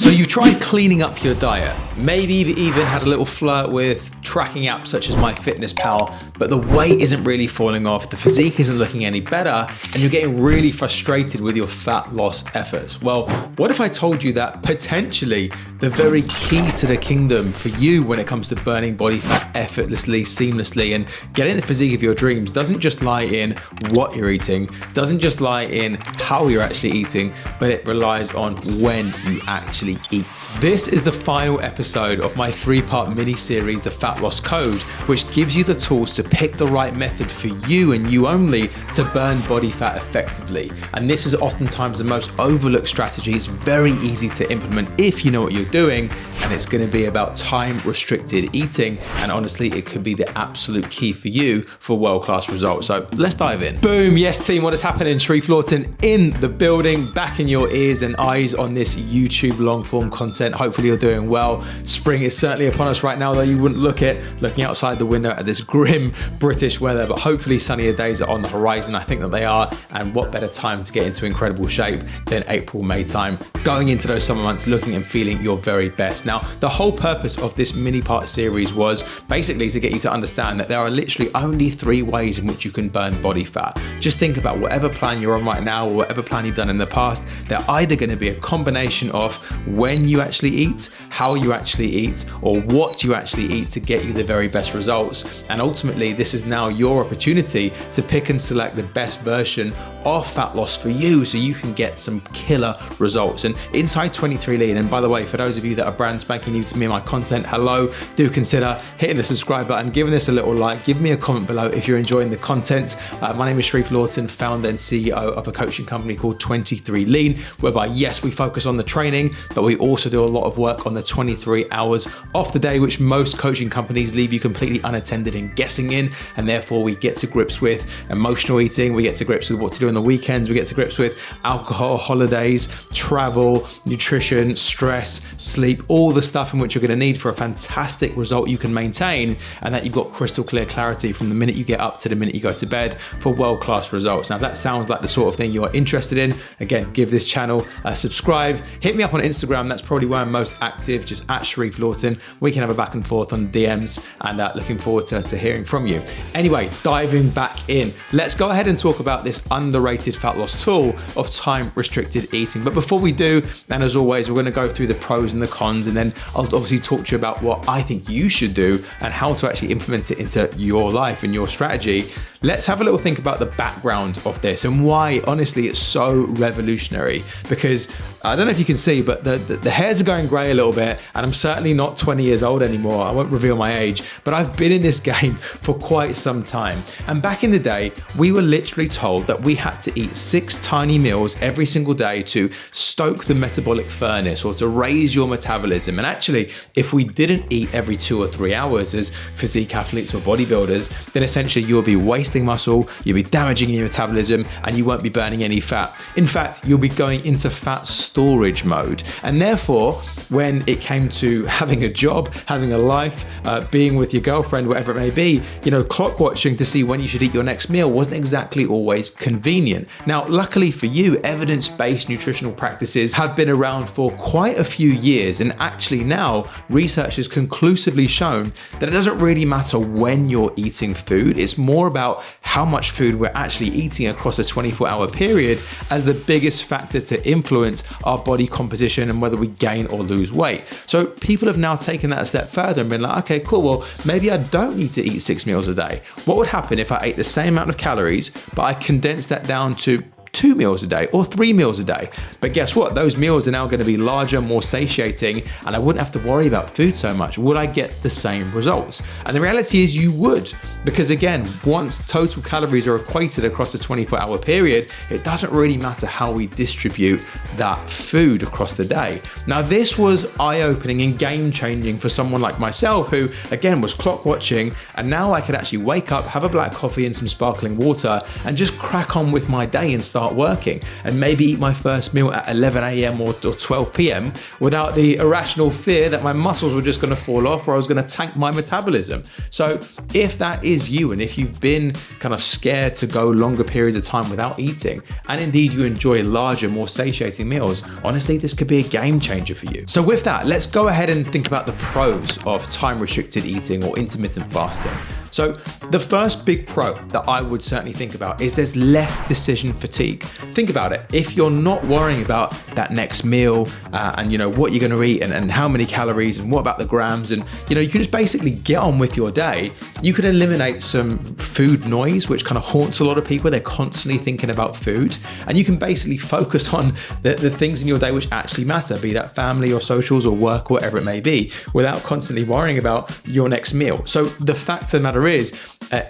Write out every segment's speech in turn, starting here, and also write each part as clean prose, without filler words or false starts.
So you've tried cleaning up your diet. Maybe you've even had a little flirt with tracking apps such as MyFitnessPal, but the weight isn't really falling off, the physique isn't looking any better, and you're getting really frustrated with your fat loss efforts. Well, what if I told you that potentially the very key to the kingdom for you when it comes to burning body fat effortlessly, seamlessly, and getting the physique of your dreams doesn't just lie in what you're eating, doesn't just lie in how you're actually eating, but it relies on when you actually eat. This is the final episode of my 3-part mini-series, The Fat Loss Code, which gives you the tools to pick the right method for you and you only to burn body fat effectively. And this is oftentimes the most overlooked strategy. It's very easy to implement if you know what you're doing, and it's going to be about time-restricted eating, and honestly, it could be the absolute key for you for world-class results. So let's dive in. Boom, yes team, what is happening? Sharif Lawton in the building, back in your ears and eyes on this YouTube long-form content. Hopefully you're doing well. Spring is certainly upon us right now, though you wouldn't looking outside the window at this grim British weather, but hopefully sunnier days are on the horizon. I think that they are, and what better time to get into incredible shape than April, May time, going into those summer months looking and feeling your very best. Now, the whole purpose of this mini-part series was basically to get you to understand that there are literally only 3 ways in which you can burn body fat. Just think about whatever plan you're on right now or whatever plan you've done in the past. They're either going to be a combination of when you actually eat, how you actually eat, or what you actually eat to get you the very best results. And ultimately, this is now your opportunity to pick and select the best version of fat loss for you so you can get some killer results. And inside 23 Lean, and by the way, for those of you that are brand spanking new to me and my content, hello, do consider hitting the subscribe button, giving this a little like, give me a comment below if you're enjoying the content. My name is Sharif Lawton, founder and CEO of a coaching company called 23 Lean, whereby yes, we focus on the training, but we also do a lot of work on the 23 hours off the day, which most coaching companies leave you completely unattended and guessing in. And therefore we get to grips with emotional eating, we get to grips with what to do on the weekends, we get to grips with alcohol, holidays, travel, nutrition, stress, sleep, all the stuff in which you're going to need for a fantastic result you can maintain, and that you've got crystal clear clarity from the minute you get up to the minute you go to bed for world-class results. Now, if that sounds like the sort of thing you're interested in, again, give this channel a subscribe. Hit me up on Instagram. That's probably where I'm most active, just at Sharif Lawton. We can have a back and forth on the DMs, and looking forward to hearing from you. Anyway, diving back in, let's go ahead and talk about this underrated fat loss tool of time-restricted eating. But before we do, and as always, we're going to go through the pros and the cons, and then I'll obviously talk to you about what I think you should do and how to actually implement it into your life and your strategy. Let's have a little think about the background of this and why, honestly, it's so revolutionary. Because I don't know if you can see, but the hairs are going grey a little bit, and I'm certainly not 20 years old anymore. I won't reveal my age, but I've been in this game for quite some time. And back in the day, we were literally told that we had to eat 6 tiny meals every single day to stoke the metabolic furnace or to raise your metabolism. And actually, if we didn't eat every 2 or 3 hours as physique athletes or bodybuilders, then essentially you'll be wasting muscle, you'll be damaging your metabolism, and you won't be burning any fat. In fact, you'll be going into fat storage mode. And therefore, when it came to having a job, having a life, being with your girlfriend, whatever it may be, clock watching to see when you should eat your next meal wasn't exactly always convenient. Now, luckily for you, evidence-based nutritional practices have been around for quite a few years, and actually now research has conclusively shown that it doesn't really matter when you're eating food. It's more about how much food we're actually eating across a 24-hour period as the biggest factor to influence our body composition and whether we gain or lose weight. So people have now taken that a step further and been like, okay, cool, well, maybe I don't need to eat 6 meals a day. What would happen if I ate the same amount of calories, but I condensed that down to 2 meals a day or 3 meals a day? But guess what? Those meals are now going to be larger, more satiating, and I wouldn't have to worry about food so much. Would I get the same results? And the reality is you would, because again, once total calories are equated across a 24-hour period, it doesn't really matter how we distribute that food across the day. Now, this was eye-opening and game-changing for someone like myself who, again, was clock watching, and now I could actually wake up, have a black coffee and some sparkling water, and just crack on with my day and start start working, and maybe eat my first meal at 11 a.m. or 12 p.m. without the irrational fear that my muscles were just going to fall off or I was going to tank my metabolism. So if that is you, and if you've been kind of scared to go longer periods of time without eating, and indeed you enjoy larger, more satiating meals, honestly, this could be a game changer for you. So with that, let's go ahead and think about the pros of time-restricted eating or intermittent fasting. So the first big pro that I would certainly think about is there's less decision fatigue. Think about it. If you're not worrying about that next meal and what you're going to eat and how many calories and what about the grams, and you can just basically get on with your day, you can eliminate some food noise, which kind of haunts a lot of people. They're constantly thinking about food, and you can basically focus on the things in your day which actually matter, be that family or socials or work, whatever it may be, without constantly worrying about your next meal. So the fact of the matter is,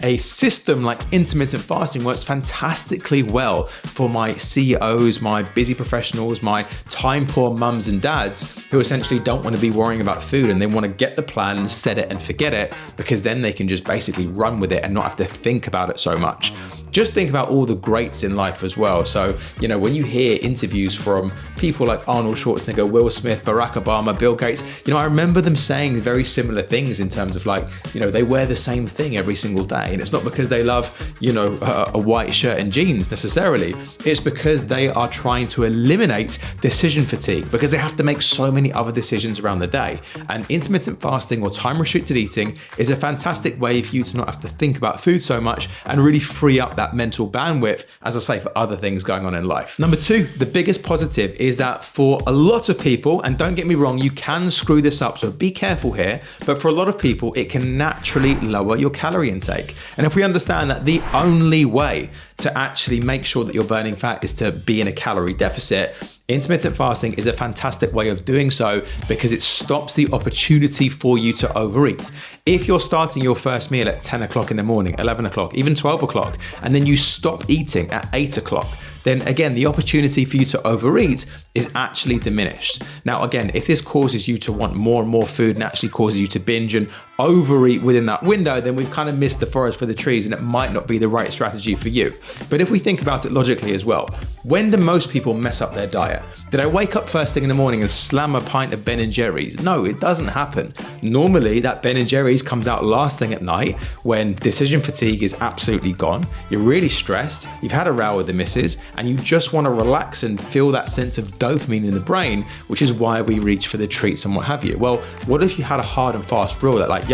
a system like intermittent fasting works fantastically well for my CEOs, my busy professionals, my time poor mums and dads who essentially don't want to be worrying about food, and they want to get the plan, set it and forget it, because then they can just basically run with it and not have to think about it so much. Just think about all the greats in life as well. So, when you hear interviews from people like Arnold Schwarzenegger, Will Smith, Barack Obama, Bill Gates, I remember them saying very similar things in terms of they wear the same thing every single day. And it's not because they love, a white shirt and jeans necessarily. It's because they are trying to eliminate decision fatigue, because they have to make so many other decisions around the day. And intermittent fasting or time-restricted eating is a fantastic way for you to not have to think about food so much and really free up that mental bandwidth, as I say, for other things going on in life. Number two, the biggest positive is that for a lot of people, and don't get me wrong, you can screw this up, so be careful here, but for a lot of people, it can naturally lower your calorie intake. And if we understand that the only way to actually make sure that you're burning fat is to be in a calorie deficit, intermittent fasting is a fantastic way of doing so, because it stops the opportunity for you to overeat. If you're starting your first meal at 10 o'clock in the morning, 11 o'clock, even 12 o'clock, and then you stop eating at 8 o'clock, then again, the opportunity for you to overeat is actually diminished. Now, again, if this causes you to want more and more food and actually causes you to binge and overeat within that window, then we've kind of missed the forest for the trees, and it might not be the right strategy for you. But if we think about it logically as well, when do most people mess up their diet? Did I wake up first thing in the morning and slam a pint of Ben & Jerry's? No, it doesn't happen. Normally, that Ben & Jerry's comes out last thing at night when decision fatigue is absolutely gone. You're really stressed, you've had a row with the missus, and you just want to relax and feel that sense of dopamine in the brain, which is why we reach for the treats and what have you. Well, what if you had a hard and fast rule that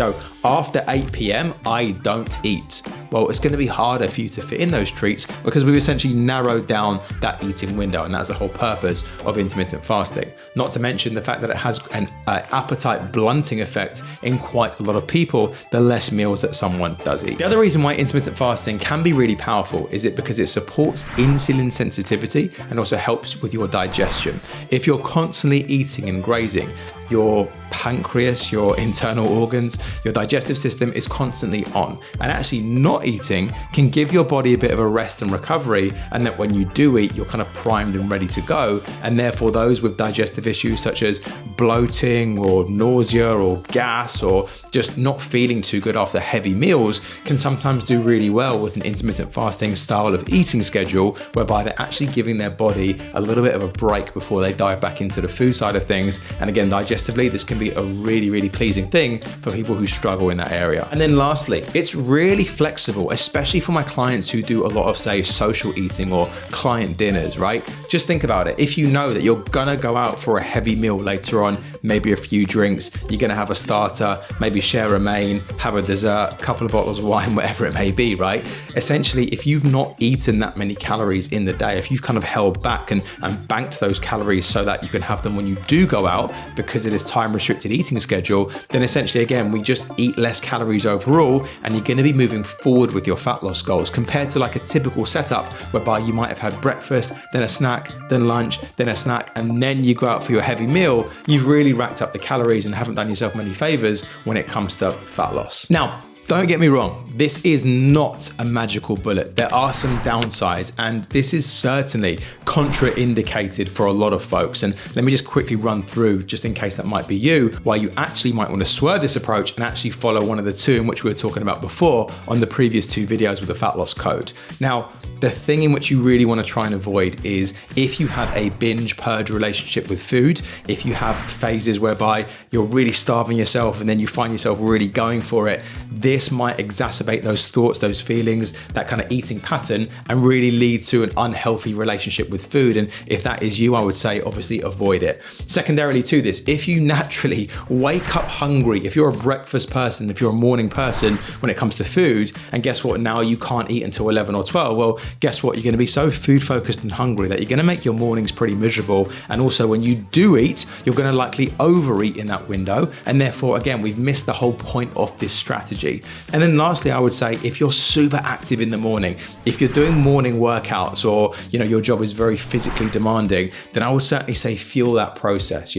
after 8 p.m, I don't eat? Well, it's going to be harder for you to fit in those treats, because we've essentially narrowed down that eating window, and that's the whole purpose of intermittent fasting. Not to mention the fact that it has an appetite blunting effect in quite a lot of people, the less meals that someone does eat. The other reason why intermittent fasting can be really powerful is because it supports insulin sensitivity and also helps with your digestion. If you're constantly eating and grazing, your pancreas, your internal organs, your digestive system is constantly on. And actually not eating can give your body a bit of a rest and recovery, and that when you do eat, you're kind of primed and ready to go. And therefore those with digestive issues such as bloating or nausea or gas or just not feeling too good after heavy meals can sometimes do really well with an intermittent fasting style of eating schedule, whereby they're actually giving their body a little bit of a break before they dive back into the food side of things. And again, digestively, this can be a really, really pleasing thing for people who struggle in that area. And then lastly, it's really flexible, especially for my clients who do a lot of, say, social eating or client dinners, right? Just think about it. If you know that you're gonna go out for a heavy meal later on, maybe a few drinks, you're gonna have a starter, maybe share a main, have a dessert, a couple of bottles of wine, whatever it may be, right? Essentially, if you've not eaten that many calories in the day, if you've kind of held back and banked those calories so that you can have them when you do go out, because it is time-restricted eating schedule, then essentially, again, we just eat less calories overall, and you're going to be moving forward with your fat loss goals compared to like a typical setup whereby you might have had breakfast, then a snack, then lunch, then a snack, and then you go out for your heavy meal. You've really racked up the calories and haven't done yourself many favors when it comes to fat loss. Now, don't get me wrong, this is not a magical bullet. There are some downsides, and this is certainly contraindicated for a lot of folks. And let me just quickly run through, just in case that might be you, why you actually might want to swerve this approach and actually follow one of the two in which we were talking about before on the previous two videos with the fat loss code. Now, The thing in which you really want to try and avoid is if you have a binge purge relationship with food, if you have phases whereby you're really starving yourself and then you find yourself really going for it, this might exacerbate those thoughts, those feelings, that kind of eating pattern, and really lead to an unhealthy relationship with food. And if that is you, I would say obviously avoid it. Secondarily to this, if you naturally wake up hungry, if you're a breakfast person, if you're a morning person when it comes to food, and guess what, now you can't eat until 11 or 12, well, guess what, you're going to be so food focused and hungry that you're going to make your mornings pretty miserable. And also when you do eat, you're going to likely overeat in that window, and therefore again, we've missed the whole point of this strategy. And then lastly, I would say if you're super active in the morning, if you're doing morning workouts, or your job is very physically demanding, then I would certainly say fuel that process.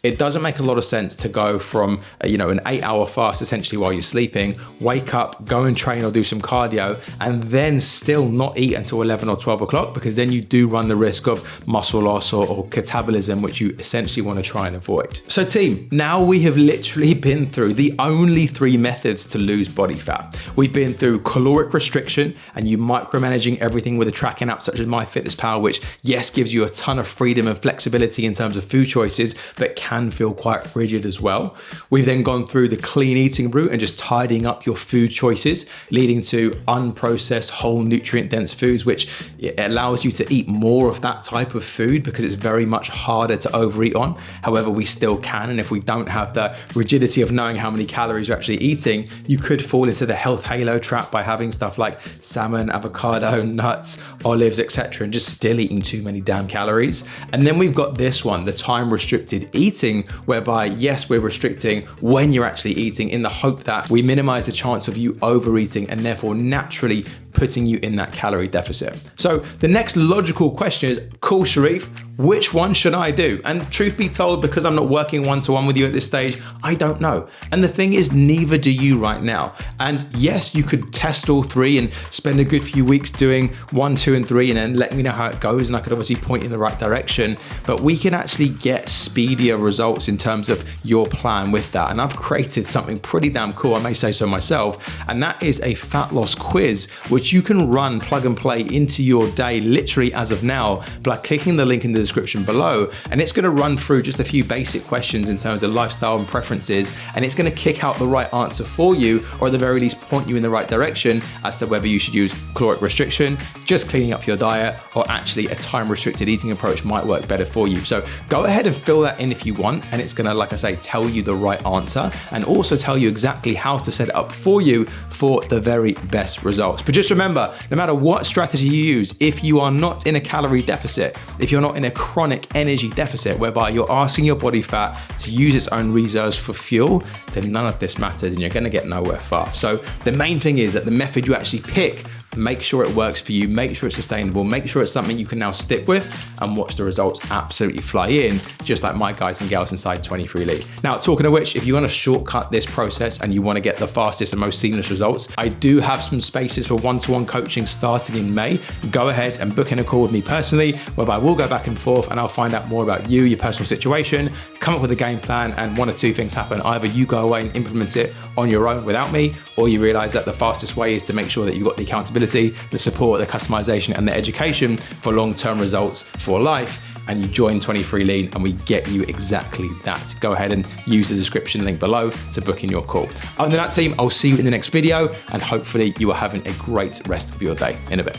It doesn't make a lot of sense to go from an 8-hour fast essentially while you're sleeping, wake up, go and train or do some cardio, and then still not eat until 11 or 12 o'clock, because then you do run the risk of muscle loss or catabolism, which you essentially want to try and avoid. So team, now we have literally been through the only 3 methods to lose body fat. We've been through caloric restriction and you micromanaging everything with a tracking app such as MyFitnessPal, which yes, gives you a ton of freedom and flexibility in terms of food choices, but can feel quite rigid as well. We've then gone through the clean eating route and just tidying up your food choices, leading to unprocessed, whole nutrient dense foods, which allows you to eat more of that type of food because it's very much harder to overeat on. However, we still can. And if we don't have the rigidity of knowing how many calories you're actually eating, you could fall into the health halo trap by having stuff like salmon, avocado, nuts, olives, etc., and just still eating too many damn calories. And then we've got this one, the time restricted eating, whereby yes, we're restricting when you're actually eating in the hope that we minimize the chance of you overeating and therefore naturally putting you in that calorie deficit. So the next logical question is, cool, Sharif, which one should I do? And truth be told, because I'm not working one-to-one with you at this stage, I don't know. And the thing is, neither do you right now. And yes, you could test all 3 and spend a good few weeks doing 1, 2, and 3, and then let me know how it goes. And I could obviously point you in the right direction, but we can actually get speedier results in terms of your plan with that. And I've created something pretty damn cool, I may say so myself, and that is a fat loss quiz, which you can run plug and play into your day literally as of now by clicking the link in the description below, and it's going to run through just a few basic questions in terms of lifestyle and preferences, and it's going to kick out the right answer for you, or at the very least point you in the right direction as to whether you should use caloric restriction, just cleaning up your diet, or actually a time restricted eating approach might work better for you. So go ahead and fill that in if you want, and it's going to, like I say, tell you the right answer and also tell you exactly how to set it up for you for the very best results. But just remember, no matter what strategy you use, if you are not in a calorie deficit, if you're not in a chronic energy deficit whereby you're asking your body fat to use its own reserves for fuel, then none of this matters and you're going to get nowhere far. So the main thing is that the method you actually pick, make sure it works for you, make sure it's sustainable, make sure it's something you can now stick with and watch the results absolutely fly in, just like my guys and gals inside 23 Elite. Now, talking of which, if you want to shortcut this process and you want to get the fastest and most seamless results, I do have some spaces for one-to-one coaching starting in May. Go ahead and book in a call with me personally, whereby we'll go back and forth and I'll find out more about you, your personal situation, come up with a game plan, and 1 or 2 things happen. Either you go away and implement it on your own without me, or you realize that the fastest way is to make sure that you've got the accountability, the support, the customization, and the education for long-term results for life, and you join 23 Lean and we get you exactly that. Go ahead and use the description link below to book in your call. Other than that, team, I'll see you in the next video, and hopefully you are having a great rest of your day. In a bit.